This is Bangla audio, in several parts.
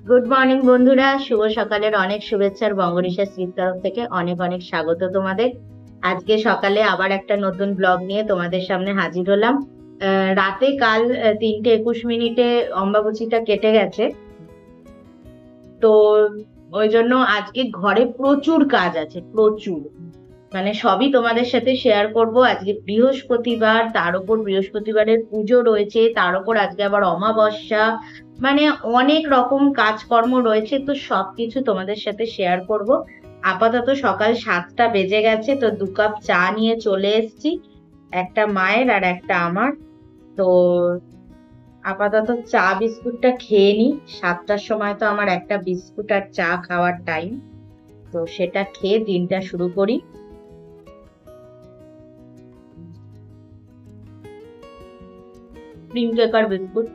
গুড মর্নিং বন্ধুরা, শুভ সকালের অনেক শুভেচ্ছার বঙ্গনিশা স্ত্রীর তরফ থেকে অনেক অনেক স্বাগত তোমাদের। আজকে সকালে আবার একটা নতুন ব্লগ নিয়ে তোমাদের সামনে হাজির হলাম। রাতে কাল 3:21 অম্বাবুচিটা কেটে গেছে। তো ওই জন্য আজকে ঘরে প্রচুর কাজ আছে, প্রচুর। মানে সবই তোমাদের সাথে শেয়ার করব। আজকে বৃহস্পতিবার, তার উপর বৃহস্পতিবারের পুজো রয়েছে, তার উপর আজকে আবার অমাবস্যা। মানে অনেক রকম কাজকর্ম রয়েছে, তো সবকিছু তোমাদের সাথে শেয়ার করব। আপাতত সকাল 7টা বেজে গেছে, তো 2 কাপ চা নিয়ে চলে এসেছি, একটা মায়ের আর একটা আমার। তো আপাতত চা বিস্কুটটা খেয়ে নি। 7টার সময় তো আমার একটা বিস্কুট আর চা খাওয়ার টাইম, তো সেটা খেয়ে দিনটা শুরু করি। Cream কেকার biscuit.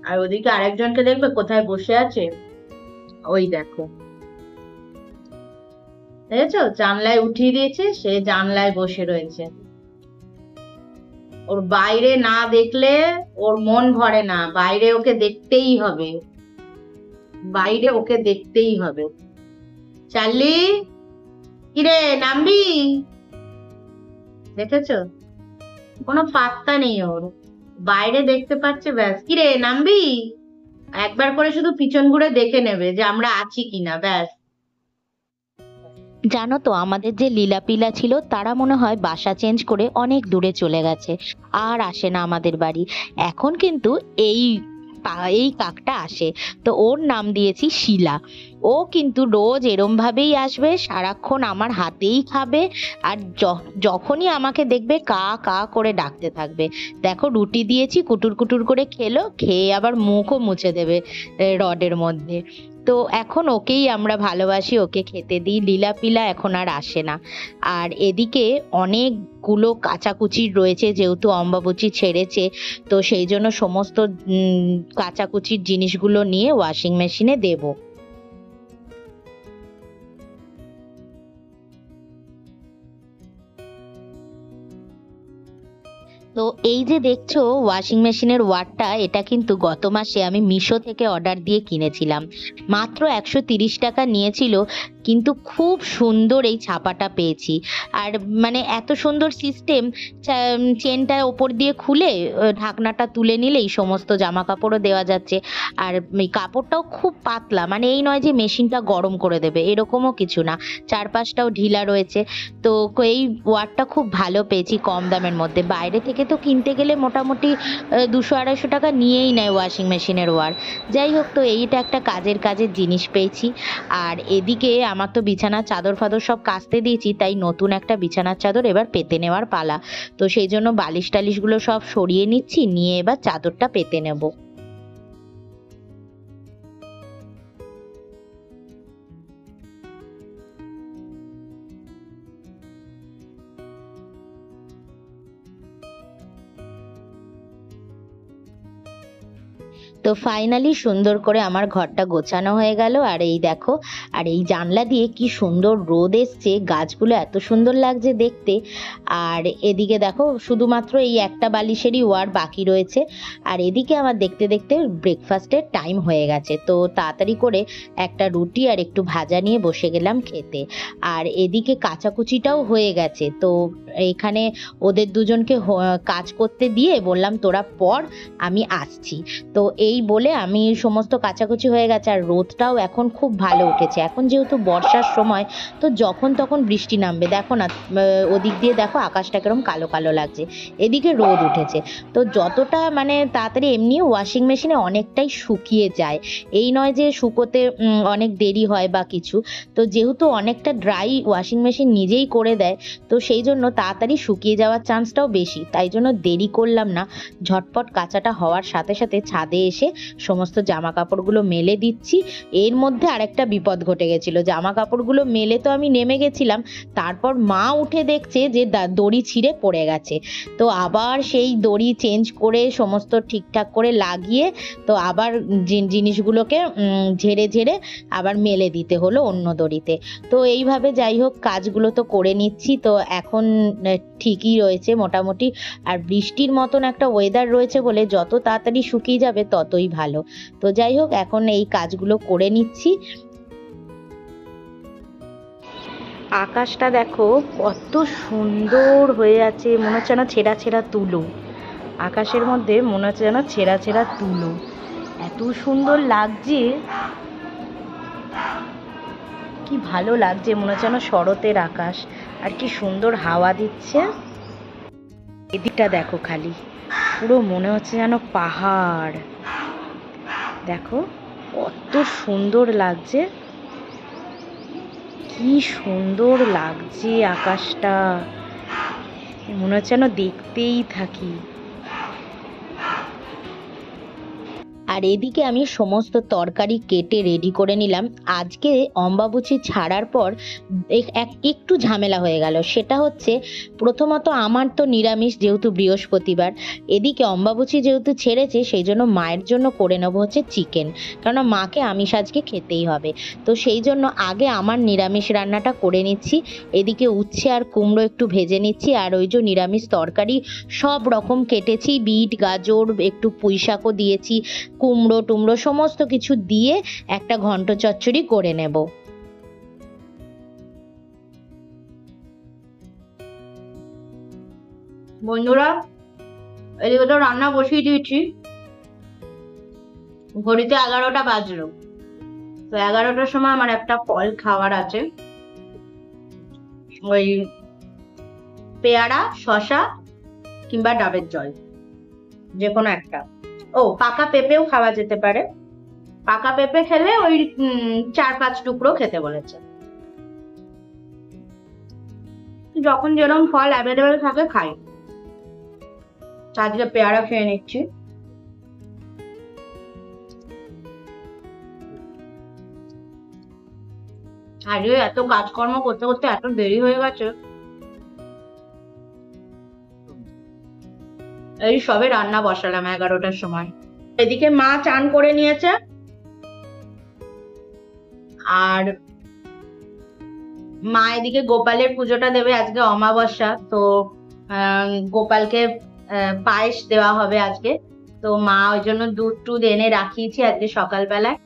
আর ওদিকে আরেকজনকে দেখবে কোথায় বসে আছে, ওই দেখো, দেখেছো, জানলায় উঠিয়ে দিয়েছে, সে জানলায় বসে রয়েছে। ওর বাইরে না দেখলে ওর মন ভরে না, বাইরে ওকে দেখতেই হবে, বাইরে ওকে দেখতেই হবে। চার্লি, কিরে নামবি? দেখেছো, কোনো পাত্তা নেই ওর, বাইরে দেখতে পাচ্ছে ব্যাস। কিরে নামবি? একবার করে শুধু পিছন ঘুরে দেখে নেবে যে আমরা আছি কিনা, ব্যাস। জানো তো, আমাদের যে লীলাপিলা ছিল তারা মনে হয় বাসা চেঞ্জ করে অনেক দূরে চলে গেছে, আর আসে না আমাদের বাড়ি। এখন কিন্তু এই এই কাকটা আসে, তো ওর নাম দিয়েছি শিলা। ও কিন্তু রোজ এরম ভাবেই আসবে, সারাক্ষণ আমার হাতেই খাবে, আর যখনই আমাকে দেখবে কা কা করে ডাকতে থাকবে। দেখো, রুটি দিয়েছি, কুটুর কুটুর করে খেলো, খেয়ে আবার মুখও মুছে দেবে রডের মধ্যে। তো এখন ওকেই আমরা ভালোবাসি, ওকে খেতে দিই। লীলা পিলা এখন আর আসে না। আর এদিকে অনেকগুলো কাচাকুচির রয়েছে, যেহেতু অম্বাবুচি ছেড়েছে, তো সেই জন্য সমস্ত কাচাকুচির জিনিসগুলো নিয়ে ওয়াশিং মেশিনে দেবো। তো এই যে দেখছো ওয়াশিং মেশিনের ওয়ারটা, এটা কিন্তু গত মাসে আমি মিশো থেকে অর্ডার দিয়ে কিনেছিলাম। মাত্র 130 টাকা নিয়েছিল, কিন্তু খুব সুন্দর এই ছাপাটা পেয়েছি। আর মানে এত সুন্দর সিস্টেম, চেনটা ওপর দিয়ে খুলে ঢাকনাটা তুলে নিলেই সমস্ত জামা কাপড়ও দেওয়া যাচ্ছে। আর এই কাপড়টাও খুব পাতলা, মানে এই নয় যে মেশিনটা গরম করে দেবে, এরকমও কিছু না, চারপাশটাও ঢিলা রয়েছে। তো এই ওয়ারটা খুব ভালো পেয়েছি কম দামের মধ্যে। বাইরে থেকে তো কিনতে গেলে মোটামুটি 200-250 টাকা নিয়েই নেয় ওয়াশিং মেশিনের ওয়ার। যাই হোক, তো এইটা একটা কাজের কাজের জিনিস পেয়েছি। আর এদিকে আমার তো বিছানার চাদর ফাদর সব কাচতে দিয়েছি, তাই নতুন একটা বিছানার চাদর এবার পেতে নেওয়ার পালা। তো সেই জন্য বালিশ টালিশগুলো সব সরিয়ে নিচ্ছি, নিয়ে এবার চাদরটা পেতে নেবো। তো ফাইনালি সুন্দর করে আমার ঘরটা গোছানো হয়ে গেল। আর এই দেখো, আর এই জানলা দিয়ে কি সুন্দর রোদ এসছে, গাছগুলো এত সুন্দর লাগছে দেখতে। আর এদিকে দেখো, শুধুমাত্র এই একটা বালিশেরই ওয়ার বাকি রয়েছে। আর এদিকে আমার দেখতে দেখতে ব্রেকফাস্টের টাইম হয়ে গেছে, তো তাড়াতাড়ি করে একটা রুটি আর একটু ভাজা নিয়ে বসে গেলাম খেতে। আর এদিকে কাচাকুচিটাও হয়ে গেছে, তো এখানে ওদের দুজনকে কাজ করতে দিয়ে বললাম তোরা পড়, আমি আসছি। তো এই বলে আমি সমস্ত কাচাকুচি হয়ে গেছে। আর রোদটাও এখন খুব ভালো উঠেছে, এখন যেহেতু বর্ষার সময়, তো যখন তখন বৃষ্টি নামবে। দেখো না, ওদিক দিয়ে দেখো আকাশটা কিরকম কালো কালো লাগছে, এদিকে রোদ উঠেছে। তো যতটা মানে তাড়াতাড়ি, এমনি ওয়াশিং মেশিনে অনেকটাই শুকিয়ে যায়, এই নয় যে শুকোতে অনেক দেরি হয় বা কিছু। তো যেহেতু অনেকটা ড্রাই ওয়াশিং মেশিন নিজেই করে দেয়, তো সেই জন্য তাড়াতাড়ি শুকিয়ে যাওয়ার চান্সটাও বেশি। তাই জন্য দেরি করলাম না, ঝটপট কাচাটা হওয়ার সাথে সাথে ছাদে এসে সমস্ত জামা কাপড়গুলো মেলে দিচ্ছি। এর মধ্যে আরেকটা বিপদ ঘটে গেছিল, জামা কাপড়গুলো মেলে তো আমি নেমে গেছিলাম, তারপর মা উঠে দেখছে যে দড়ি ছিঁড়ে পড়ে গেছে। তো আবার সেই দড়ি চেঞ্জ করে সমস্ত ঠিকঠাক করে লাগিয়ে, তো আবার জিনিসগুলোকে ঝেড়ে ঝেড়ে আবার মেলে দিতে হলো অন্য দড়িতে। তো এইভাবে যাই হোক কাজগুলো তো করে নিচ্ছি। তো এখন ঠিকই রয়েছে মোটামুটি। আর বৃষ্টির মতন একটা ওয়েদার রয়েছে বলে যত তাড়াতাড়ি শুকিয়ে যাবে তত ততই ভালো। তো যাই হোক, এখন এই কাজগুলো করে নিচ্ছি। আকাশটা দেখো কত সুন্দর হয়ে আছে, মনে হচ্ছে যেন ছেঁড়া ছেঁড়া তুলো। আকাশের মধ্যে মনে হচ্ছে যেন ছেঁড়া ছেঁড়া তুলো, এত সুন্দর লাগছে, কি ভালো লাগছে, মনে হচ্ছে যেন শরতের আকাশ। আর কি সুন্দর হাওয়া দিচ্ছে। এদিকটা দেখো খালি, পুরো মনে হচ্ছে যেন পাহাড়। দেখো কত সুন্দর লাগছে, কি সুন্দর লাগছে আকাশটা, মনে হচ্ছে যেন দেখতেই থাকি। আর এদিকে আমি সমস্ত তরকারি কেটে রেডি করে নিলাম। আজকে অম্বাবুচি ছাড়ার পর একটু ঝামেলা হয়ে গেল। সেটা হচ্ছে, প্রথমত আমার তো নিরামিষ, যেহেতু বৃহস্পতিবার। এদিকে অম্বাবুচি যেহেতু ছেড়েছে, সেই জন্য মায়ের জন্য করে নেবো হচ্ছে চিকেন, কেননা মাকে আমিষ আজকে খেতেই হবে। তো সেই জন্য আগে আমার নিরামিষ রান্নাটা করে নিচ্ছি। এদিকে উচ্ছে আর কুমড়ো একটু ভেজে নিচ্ছি, আর ওই যে নিরামিষ তরকারি সব রকম কেটেছি, বিট গাজর একটু পুঁই শাকও দিয়েছি, কুমড়ো টুমড়ো সমস্ত কিছু দিয়ে একটা ঘন্ট চচ্চড়ি করে নেব। বন্ধুরা, এদিকে তো রান্না বসিয়ে দিয়েছি, ঘড়িতে 11টা বাজলো। তো 11টার সময় আমার একটা ফল খাওয়ার আছে, ওই পেয়ারা, শসা কিংবা ডাবের জল, যে কোনো একটা। ও, পাকা পেঁপেও খাওয়া যেতে পারে, পাকা পেঁপে খেলে ওই 4-5 টুকরো খেতে বলেছে। যখন যেরকম ফল অ্যাভেলেবেল থাকে খাই। আজকে পেয়ারা খেয়ে নিচ্ছি। আজকে এত কাজকর্ম করতে করতে এত দেরি হয়ে গেছে, এই সবে রান্না বসালাম 11টার সময়। এদিকে মা চান করে নিয়েছে, আর মা এদিকে গোপালের পুজোটা দেবে। আজকে অমাবস্যা, তো গোপালকে পায়েস দেওয়া হবে আজকে। তো মা ওই জন্য দুধ টুধ এনে রাখিয়েছি আজকে সকালবেলায়।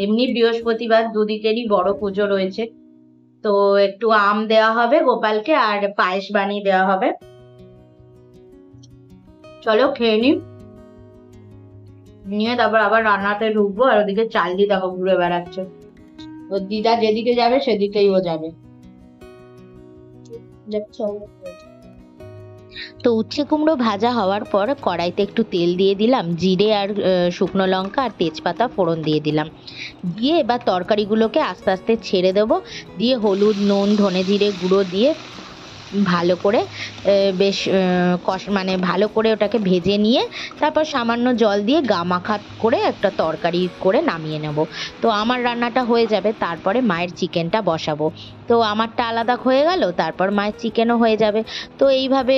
এমনি বৃহস্পতিবার দুদিকেরই বড় পুজো রয়েছে, তো একটু আম দেওয়া হবে গোপালকে, আর পায়েস বানিয়ে দেওয়া হবে। চলো খেয়ে নি, নিয়ে তারপর আবার রান্নাতে ঢুকবো। আর ওদিকে চালদি দেখো ঘুরে বেড়াচ্ছে, ওর দিদা যেদিকে যাবে সেদিকেই ও যাবে, দেখছো। তো উচ্ছে কুমড়ো ভাজা হওয়ার পর কড়াইতে একটু তেল দিয়ে দিলাম, জিরে আর শুকনো লঙ্কা আর তেজপাতা ফোড়ন দিয়ে দিলাম। দিয়ে এবার তরকারিগুলোকে আস্তে আস্তে ছেড়ে দেবো, দিয়ে হলুদ নুন ধনে জিরে গুঁড়ো দিয়ে ভালো করে বেশ মানে ভালো করে ওটাকে ভেজে নিয়ে তারপর সামান্য জল দিয়ে গামাখা করে একটা তরকারি করে নামিয়ে নেব। তো আমার রান্নাটা হয়ে যাবে, তারপরে মায়ের চিকেনটা বসাবো। তো আমারটা আলাদা হয়ে গেল, তারপর মায়ের চিকেনও হয়ে যাবে। তো এইভাবে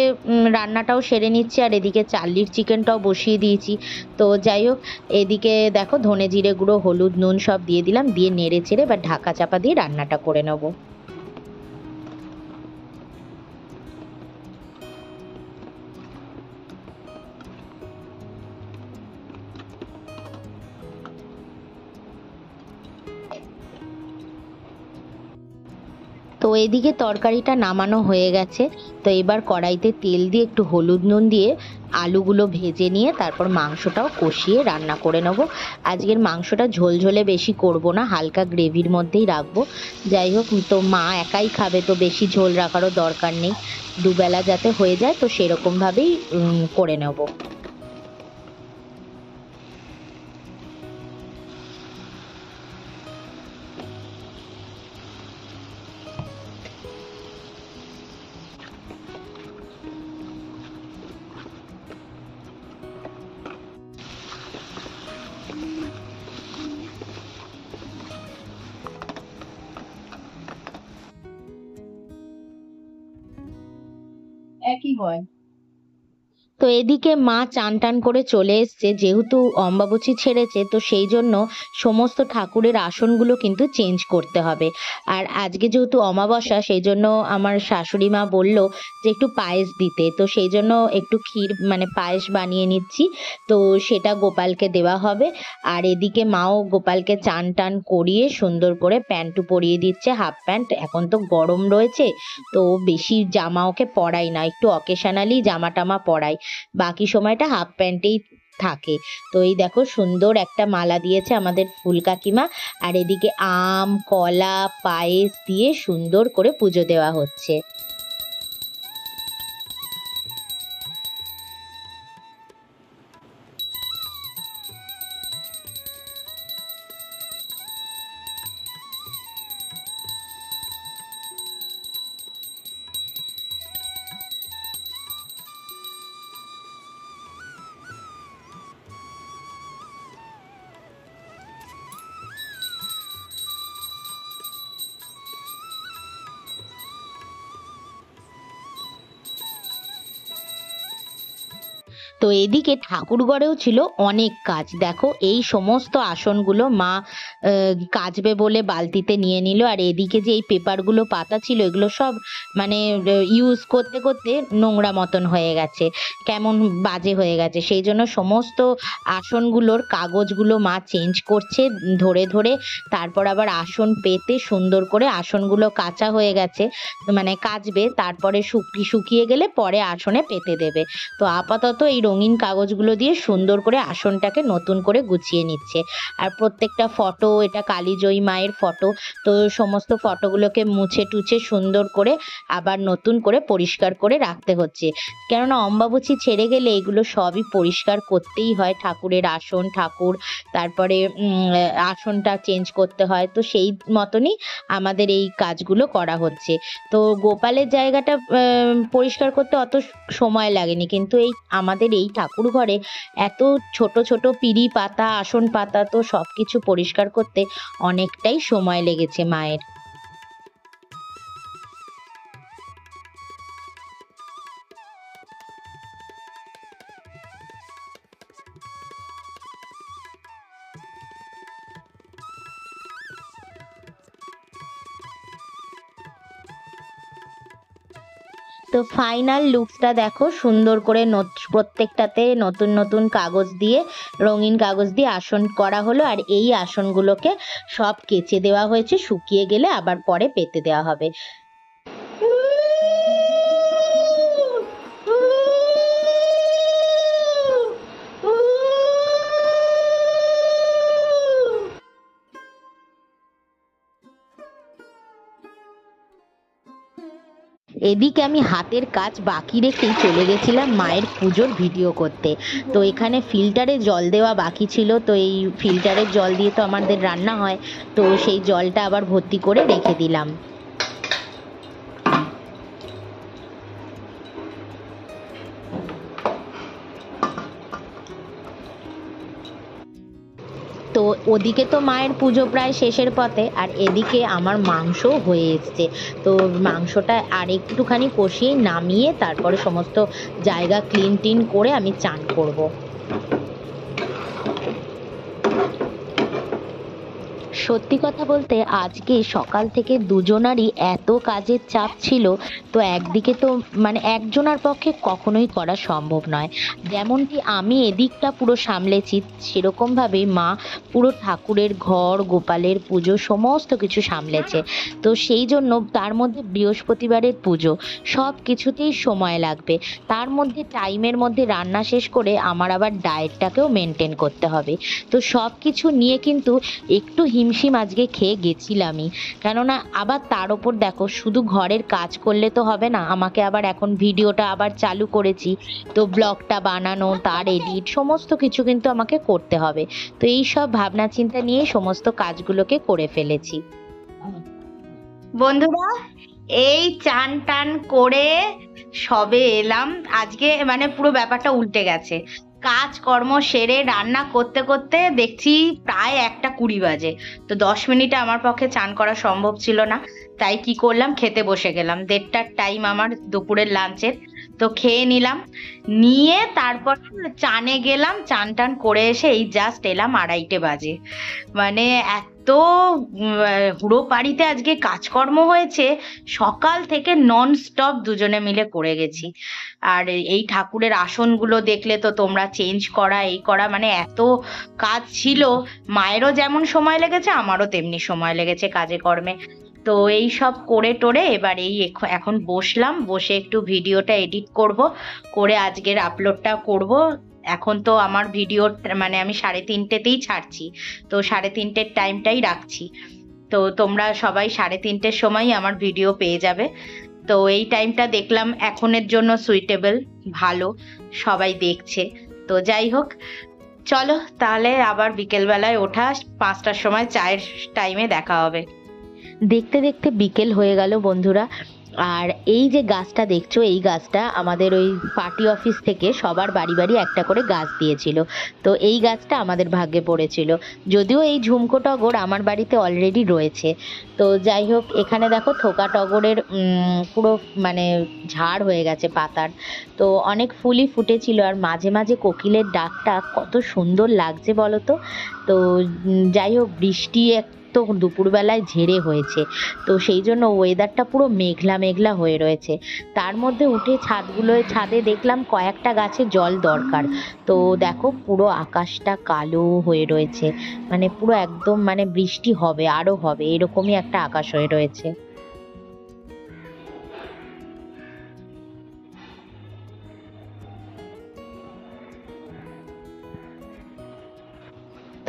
রান্নাটাও সেরে নিচ্ছি, আর এদিকে চার্লির চিকেনটাও বসিয়ে দিয়েছি। তো যাই হোক, এদিকে দেখো ধনে জিরে গুঁড়ো হলুদ নুন সব দিয়ে দিলাম, দিয়ে নেড়ে চেড়ে এবার ঢাকা চাপা দিয়ে রান্নাটা করে নেবো। তো এদিকে তরকারিটা নামানো হয়ে গেছে। তো এবার কড়াইতে তেল দিয়ে একটু হলুদ নুন দিয়ে আলুগুলো ভেজে নিয়ে তারপর মাংসটাও কষিয়ে রান্না করে নেবো। আজকের মাংসটা ঝোলঝোলে বেশি করব না, হালকা গ্রেভির মধ্যেই রাখবো। যাই হোক, তো মা একাই খাবে, তো বেশি ঝোল রাখারও দরকার নেই, দুবেলা যাতে হয়ে যায়, তো সেরকমভাবেই করে নেব। একই হয়। তো এদিকে মা চান টান করে চলে এসছে, যেহেতু অম্বাবুচি ছেড়েছে তো সেই জন্য সমস্ত ঠাকুরের আসনগুলো কিন্তু চেঞ্জ করতে হবে। আর আজকে যেহেতু অমাবস্যা সেই জন্য আমার শাশুড়ি মা বলল যে একটু পায়েস দিতে, তো সেই জন্য একটু ক্ষীর মানে পায়েস বানিয়ে নিচ্ছি, তো সেটা গোপালকে দেওয়া হবে। আর এদিকে মাও গোপালকে চান টান করিয়ে সুন্দর করে প্যান্টু পরিয়ে দিচ্ছে, হাফ প্যান্ট, এখন তো গরম রয়েছে তো বেশি জামা ওকে পরাই না, একটু অকেশনালি জামা টামা পরাই, বাকি সময়টা হাফ প্যান্টেই থাকে। তো এই দেখো সুন্দর একটা মালা দিয়েছে আমাদের ফুল কাকিমা, আর এদিকে আম কলা পায়েস দিয়ে সুন্দর করে পুজো দেওয়া হচ্ছে। তো এদিকে ঠাকুরঘরেও ছিল অনেক কাজ, দেখো এই সমস্ত আসনগুলো মা কাচবে বলে বালতিতে নিয়ে নিল, আর এদিকে যে এই পেপারগুলো পাতা ছিল এগুলো সব মানে ইউজ করতে করতে নোংরা মতন হয়ে গেছে, কেমন বাজে হয়ে গেছে, সেই জন্য সমস্ত আসনগুলোর কাগজগুলো মা চেঞ্জ করছে ধরে ধরে, তারপর আবার আসন পেতে সুন্দর করে আসনগুলো কাঁচা হয়ে গেছে মানে কাচবে, তারপরে শুকিয়ে গেলে পরে আসনে পেতে দেবে। তো আপাতত এই রঙিন কাগজগুলো দিয়ে সুন্দর করে আসনটাকে নতুন করে গুছিয়ে নিচ্ছে। আর প্রত্যেকটা ফটো, এটা কালীজয়ী মায়ের ফটো, তো সমস্ত ফটোগুলোকে মুছে টুছে সুন্দর করে আবার নতুন করে পরিষ্কার করে রাখতে হচ্ছে, কেননা অম্বাবুচি ছেড়ে গেলে এগুলো সবই পরিষ্কার করতেই হয়, ঠাকুরের আসন ঠাকুর, তারপরে আসনটা চেঞ্জ করতে হয়, তো সেই মতনই আমাদের এই কাজগুলো করা হচ্ছে। তো গোপালের জায়গাটা পরিষ্কার করতে অত সময় লাগেনি, কিন্তু এই আমাদের এই ঠাকুর ঘরে এত ছোট ছোট পিঁড়ি পাতা আসন পাতা, তো সবকিছু পরিষ্কার করতে অনেকটাই সময় লেগেছে মায়ের। তো ফাইনাল লুকসটা দেখো, সুন্দর করে প্রত্যেকটাতে নতুন নতুন কাগজ দিয়ে রঙিন কাগজ দিয়ে আসন করা হলো, আর এই আসনগুলোকে সব কেচে দেওয়া হয়েছে, শুকিয়ে গেলে আবার পরে পেতে দেওয়া হবে। এদিকে আমি হাতের কাজ বাকি রেখেই চলে গেছিলাম মায়ের পুজোর ভিডিও করতে। তো এখানে ফিল্টারে জল দেওয়া বাকি ছিল, তো এই ফিল্টারের জল দিয়ে তো আমাদের রান্না হয়, তো সেই জলটা আবার ভর্তি করে রেখে দিলাম। তো ওদিকে তো মায়ের পুজো প্রায় শেষের পথে, আর এদিকে আমার মাংস হয়ে এসছে, তো মাংসটা আর একটুখানি কষিয়ে নামিয়ে তারপরে সমস্ত জায়গা ক্লিন টিন করে আমি চান করব। সত্যি কথা বলতে আজকে সকাল থেকে দুজনারই এত কাজের চাপ ছিল, তো একদিকে তো মানে একজনের পক্ষে কখনোই করা সম্ভব নয়, যেমনটি আমি এদিকটা পুরো সামলেছি সেরকম ভাবে মা পুরো ঠাকুরের ঘর গোপালের পুজো সমস্ত কিছু সামলেছে। তো সেই জন্য তার মধ্যে বৃহস্পতিবারের পুজো, সব কিছুতেই সময় লাগবে, তার মধ্যে টাইমের মধ্যে রান্না শেষ করে আমার আবার ডায়েটটাকেও মেনটেন করতে হবে। তো সব কিছু নিয়ে কিন্তু একটু হিমশিম আজকে খেয়ে গেছিলামই, কেননা আবার তার ওপর দেখো শুধু ঘরের কাজ করলে তো হবে না, আমাকে আবার এখন ভিডিওটা আবার চালু করেছি, তো ব্লগটা বানানো তার এডিট সমস্ত কিছু কিন্তু আমাকে করতে হবে, তো এই সব ভাবনা চিন্তা নিয়ে সমস্ত কাজগুলোকে করে ফেলেছি। বন্ধুরা, এই চান টান করে সবে এলাম, আজকে মানে পুরো ব্যাপারটা উল্টে গেছে, কাজকর্ম সেরে রান্না করতে করতে দেখছি প্রায় 1:20 বাজে, তো 10 মিনিটে আমার পক্ষে চান করা সম্ভব ছিল না, তাই কি করলাম খেতে বসে গেলাম, 1:30টার টাইম আমার দুপুরের লাঞ্চের। তো খেয়ে নিলাম, নিয়ে তারপর চানে গেলাম, চান টান করে এসে এই জাস্ট এলাম 2:30 বাজে। মানে এত হুড়ো পাড়িতে আজকে কাজকর্ম হয়েছে, সকাল থেকে নন স্টপ দুজনে মিলে করে গেছি। আর এই ঠাকুরের আসনগুলো দেখলে তো তোমরা, চেঞ্জ করা এই করা, মানে এত কাজ ছিল। মায়েরও যেমন সময় লেগেছে, আমারও তেমনি সময় লেগেছে কাজে কর্মে। তো এই সব করে টোরে এবার এই এখন বসলাম, বসে একটু ভিডিওটা এডিট করব, করে আজকের আপলোডটা করব। এখন তো আমার ভিডিও মানে আমি 3:30তেই ছাড়ছি, তো 3:30-এর টাইমটাই রাখছি। তো তোমরা সবাই 3:30-এর সময় আমার ভিডিও পেয়ে যাবে। তো এই টাইমটা দেখলাম এখনের জন্য সুইটেবল, ভালো, সবাই দেখছে। তো যাই হোক, চলো তাহলে আবার বিকেলবেলায় ওঠা 5টার সময় চায়ের টাইমে দেখা হবে। দেখতে দেখতে বিকেল হয়ে গেল বন্ধুরা। আর এই যে গাছটা দেখছো, এই গাছটা আমাদের ওই পার্টি অফিস থেকে সবার বাড়ি বাড়ি একটা করে গাছ দিয়েছিল। তো এই গাছটা আমাদের ভাগ্যে পড়েছিল, যদিও এই ঝুমকো টগর আমার বাড়িতে অলরেডি রয়েছে। তো যাই হোক, এখানে দেখো থোকা টগরের পুরো মানে ঝাড় হয়ে গেছে পাতার। তো অনেক ফুলই ফুটেছিল, আর মাঝে মাঝে কোকিলের ডাকটা কত সুন্দর লাগছে বলো তো। তো যাই হোক, বৃষ্টি তো দুপুরবেলায় ঝেড়ে হয়েছে, তো সেই জন্য ওয়েদারটা পুরো মেঘলা মেঘলা হয়ে রয়েছে। তার মধ্যে উঠে ছাদে দেখলাম কয়েকটা গাছে জল দরকার। তো দেখো পুরো আকাশটা কালো হয়ে রয়েছে, মানে পুরো একদম মানে বৃষ্টি হবে, আরো হবে, এরকমই একটা আকাশ হয়ে রয়েছে।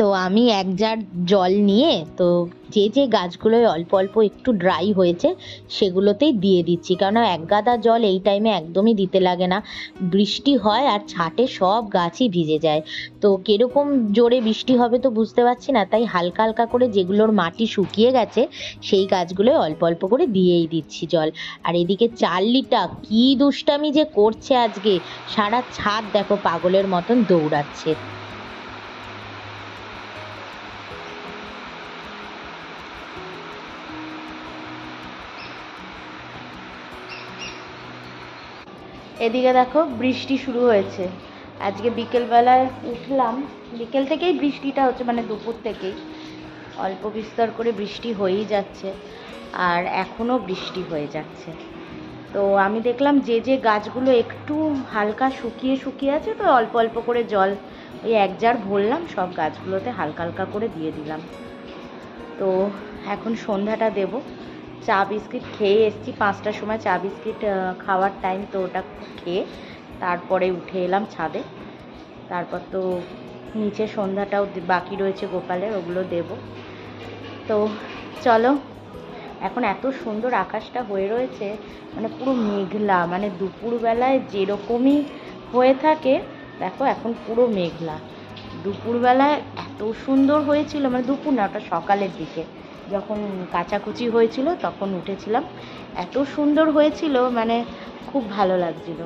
তো আমি 1 জার জল নিয়ে, তো যে যে গাছগুলোয় অল্প অল্প একটু ড্রাই হয়েছে সেগুলোতেই দিয়ে দিচ্ছি, কারণ 1 গাদা জল এই টাইমে একদমই দিতে লাগে না। বৃষ্টি হয় আর ছাটে সব গাছই ভিজে যায়। তো কিরকম জোরে বৃষ্টি হবে তো বুঝতে পারছি না, তাই হালকা হালকা করে যেগুলোর মাটি শুকিয়ে গেছে সেই গাছগুলোয় অল্প অল্প করে দিয়েই দিচ্ছি জল। আর এদিকে চার্লিটা কি দুষ্টামি যে করছে আজকে, সারা ছাদ দেখো পাগলের মতন দৌড়াচ্ছে। এদিকে দেখো বৃষ্টি শুরু হয়েছে। আজকে বিকেলবেলায় উঠলাম, বিকেল থেকেই বৃষ্টিটা হচ্ছে, মানে দুপুর থেকেই অল্প বিস্তর করে বৃষ্টি হয়েই যাচ্ছে, আর এখনও বৃষ্টি হয়ে যাচ্ছে। তো আমি দেখলাম যে যে গাছগুলো একটু হালকা শুকিয়ে আছে, তো অল্প অল্প করে জল ওই 1 জার ভরলাম, সব গাছগুলোতে হালকা হালকা করে দিয়ে দিলাম। তো এখন সন্ধ্যাটা দেব। চা বিস্কিট খেয়ে এসছি, 5টার সময় চা বিস্কিট খাওয়ার টাইম, তো ওটা খেয়ে তারপরে উঠে এলাম ছাদে। তারপর তো নিচে সন্ধ্যাটাও বাকি রয়েছে গোপালের, ওগুলো দেব। তো চলো, এখন এত সুন্দর আকাশটা হয়ে রয়েছে, মানে পুরো মেঘলা, মানে দুপুরবেলায় যেরকমই হয়ে থাকে দেখো এখন পুরো মেঘলা। দুপুরবেলায় এত সুন্দর হয়েছিল, মানে দুপুর না, ওটা সকালের দিকে যখন কাচাকুচি হয়েছিল তখন উঠেছিলাম, এত সুন্দর হয়েছিল, মানে খুব ভালো লাগছিল।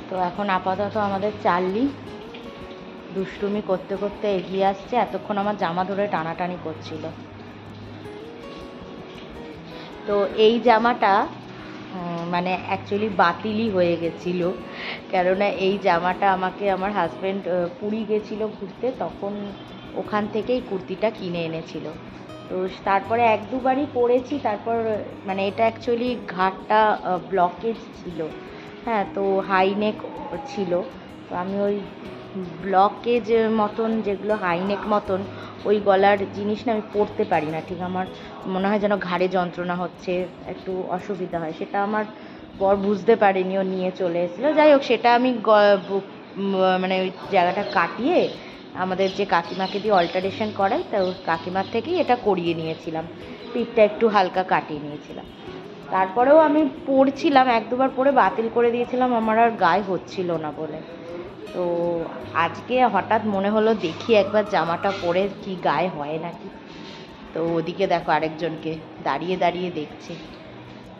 তো এখন আপাতত আমাদের চার্লি দুষ্টুমি করতে করতে এগিয়ে আসছে, এতক্ষণ আমার জামা ধরে টানাটানি করছিল। তো এই জামাটা মানে অ্যাকচুয়ালি বাতিলই হয়ে গেছিলো, কেননা এই জামাটা আমাকে আমার হাজব্যান্ড পুরী গেছিলো ঘুরতে, তখন ওখান থেকেই কুর্তিটা কিনে এনেছিল। তো তারপরে 1-2 বারই পরেছি, তারপর মানে এটা অ্যাকচুয়ালি ঘাটটা ব্লকেজ ছিল, হ্যাঁ, তো হাই নেক ছিল। তো আমি ওই ব্লকেজ মতন, যেগুলো হাই নেক মতন ওই গলার জিনিস না আমি পরতে পারি না ঠিক, আমার মনে হয় যেন ঘাড়ে যন্ত্রণা হচ্ছে, একটু অসুবিধা হয়। সেটা আমার বর বুঝতে পারেনি, ও নিয়ে চলে এসেছিলো। যাই হোক, সেটা আমি মানে ওই জায়গাটা কাটিয়ে আমাদের যে কাকিমাকে দিয়ে অল্টারেশন করাই, তা ওই কাকিমার থেকেই এটা করিয়ে নিয়েছিলাম, পিঠটা একটু হালকা কাটিয়ে নিয়েছিলাম। তারপরেও আমি পরছিলাম, 1-2 বার পরে বাতিল করে দিয়েছিলাম, আমার আর গায়ে হচ্ছিল না বলে। তো আজকে হঠাৎ মনে হলো দেখি একবার জামাটা পরে কি গায়ে হয় নাকি। তো ওদিকে দেখো আরেকজনকে দাঁড়িয়ে দাঁড়িয়ে দেখছে।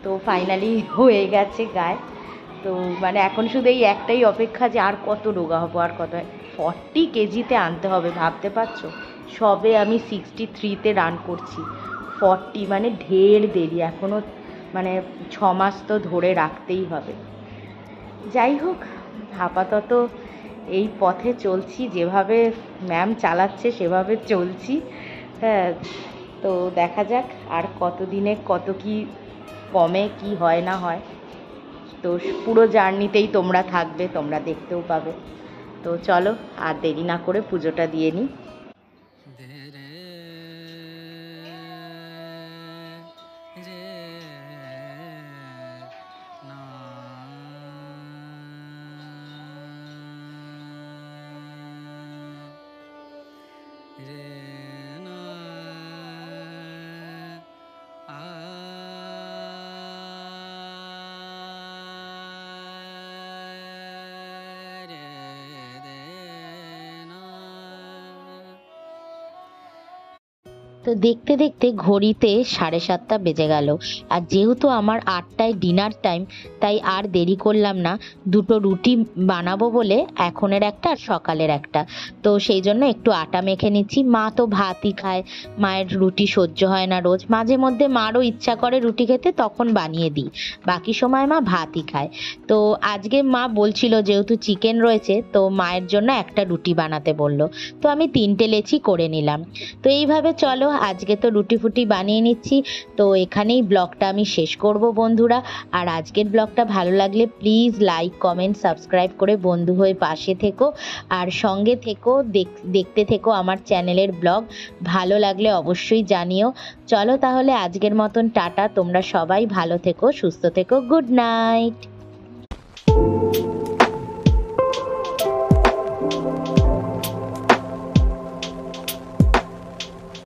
তো ফাইনালি হয়ে গেছে গায়ে। তো মানে এখন শুধু এই একটাই অপেক্ষা যে আর কত রোগা হবো, আর কত 40 কেজিতে আনতে হবে, ভাবতে পারছো? সবে আমি 63-তে রান করছি, 40 মানে ঢের দেরি, এখনও মানে 6 মাস তো ধরে রাখতেই হবে। যাই হোক, আপাতত এই পথে চলছি, যেভাবে ম্যাম চালাচ্ছে সেভাবে চলছি। হ্যাঁ, তো দেখা যাক আর কতদিনে কত কি কমে, কি হয় না হয়। তো পুরো জার্নিতেই তোমরা থাকবে, তোমরা দেখতেও পাবে। তো চলো আর দেরি না করে পুজোটা দিয়ে নিই। তো দেখতে দেখতে ঘড়িতে 7:30 বেজে গেল। আর যেহেতু আমার 8টায় ডিনার টাইম, তাই আর দেরি করলাম না। দুটো রুটি বানাবো বলে, এখনের একটা আর সকালের একটা। তো সেই জন্য একটু আটা মেখে নিচ্ছি। মা তো ভাতই খায়, মায়ের রুটি সহ্য হয় না রোজ। মাঝে মধ্যে মারও ইচ্ছা করে রুটি খেতে, তখন বানিয়ে দিই। বাকি সময় মা ভাতই খায়। তো আজকে মা বলছিল যেহেতু চিকেন রয়েছে, তো মায়ের জন্য একটা রুটি বানাতে বললো। তো আমি 3টে লেচি করে নিলাম। তো এইভাবে চলো, আজকে তো রুটি ফুটি বানিয়ে নিচ্ছি। তো এখানেই ব্লগটা আমি শেষ করব বন্ধুরা। আর আজকের ব্লগটা ভালো লাগলে প্লিজ লাইক, কমেন্ট, সাবস্ক্রাইব করে বন্ধু হয়ে পাশে থেকো আর সঙ্গে থেকো, দেখতে থেকো আমার চ্যানেলের ব্লগ। ভালো লাগলে অবশ্যই জানিও। চলো তাহলে আজকের মতন টাটা। তোমরা সবাই ভালো থেকো, সুস্থ থেকো। Good night.